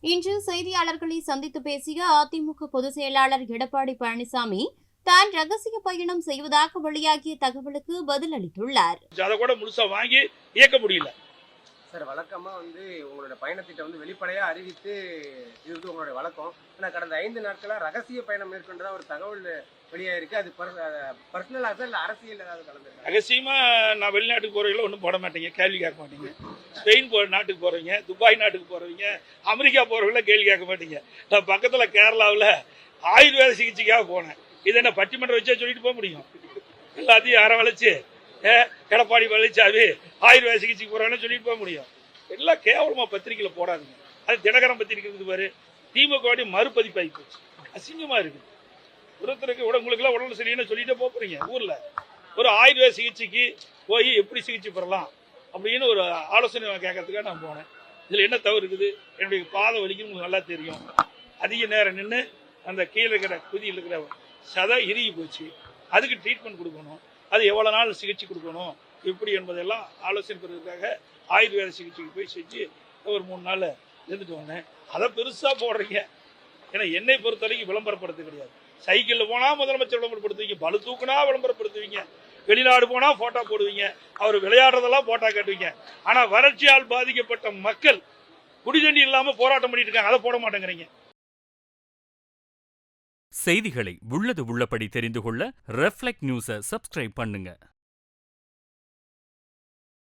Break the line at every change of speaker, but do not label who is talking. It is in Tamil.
இன்று செய்தியாளர்களை சந்தித்து பேசிய அதிமுக பொதுச் செயலாளர் எடப்பாடி பழனிசாமி தான் ரகசிய பயணம் செய்வதாக வெளியாகிய தகவலுக்கு பதில் அளித்துள்ளார்.
அதை கூட முழுசா வாங்கி இயக்க முடியல
சார். வழக்கமா உங்களோட பயணத்திட்ட வெளிப்படையா அறிவித்து இது உங்களுடைய வழக்கம். ஆனா கடந்த 5 நாட்களா ரகசிய பயணம் மேற்கொண்டதா ஒரு தகவல் வெளியாயிருக்கு. அது பர்சனலா சார் இல்ல அரசியல் ஏதாவது கலந்துருக்கு?
ரகசியமா நான் வெளிநாட்டுக்கு போறவங்கள ஒன்றும் போட மாட்டீங்க, கேள்வி கேட்க மாட்டீங்க. ஸ்பெயின் நாட்டுக்கு போறவங்க, துபாய் நாட்டுக்கு போறவங்க, அமெரிக்கா போறவங்கள கேள்வி கேட்க மாட்டீங்க. நான் பக்கத்துல கேரளாவில் ஆயுர்வேத சிகிச்சைக்காக போனேன். இதை என்ன பட்டிமன்றம் வச்சா சொல்லிட்டு போக முடியும்? எல்லாத்தையும் அரவழைச்சு எடப்பாடி பழனிசாமி ஆயுர்வேத சிகிச்சைக்கு போறாங்கன்னு சொல்லிட்டு போக முடியும்? எல்லாம் கேவலமா பத்திரிகையில போடாதுங்க. அது தினகரன் பத்திரிக்கை பாரு, திமுக மறுபதிப்பாகி போச்சு, அசிங்கமா இருக்கு. ஒருத்தருக்கு உங்களுக்கு உடம்பு சரியில்லைன்னு சொல்லிட்டே போறீங்க. ஊர்ல ஒரு ஆயுர்வேத சிகிச்சைக்கு போய் எப்படி சிகிச்சை பெறலாம் அப்படின்னு ஒரு ஆலோசனை கேட்கறதுக்காக நான் போனேன். இதுல என்ன தவறு இருக்குது? என்னுடைய பாதை வலிக்கு உங்களுக்கு நல்லா தெரியும். அதிக நேரம் நின்று அந்த கீழே இருக்கிற குதியில் இருக்கிற சதை இறுகி போச்சு. அதுக்கு ட்ரீட்மெண்ட் கொடுக்கணும். அது எவ்வளவு நாள் சிகிச்சை கொடுக்கணும் எப்படி என்பதெல்லாம் ஆலோசனை பெறுவதற்காக ஆயுர்வேத சிகிச்சைக்கு போய் செஞ்சு ஒரு 3 நாள் இருந்துட்டு வந்தேன். அதை பெருசா போடுறீங்க. ஏன்னா என்னை பொறுத்த வரைக்கும் விளம்பரப்படுத்த கிடையாது. சைக்கிளில் போனா முதலமைச்சர் விளம்பரப்படுத்துவீங்க, பளு தூக்குனா விளம்பரப்படுத்துவீங்க, வெளிநாடு போனா போட்டோ போடுவீங்க, அவர் விளையாடுறதெல்லாம் போட்டோ காட்டுவீங்க. ஆனா வறட்சியால் பாதிக்கப்பட்ட மக்கள் குடிதண்ணி இல்லாம போராட்டம் பண்ணிட்டு இருக்காங்க, அதை போட மாட்டேங்கிறீங்க.
செய்திகளை உள்ளது உள்ளபடி தெரிந்து கொள்ள ரெஃப்ளெக்ட் நியூஸை சப்ஸ்கிரைப் பண்ணுங்க.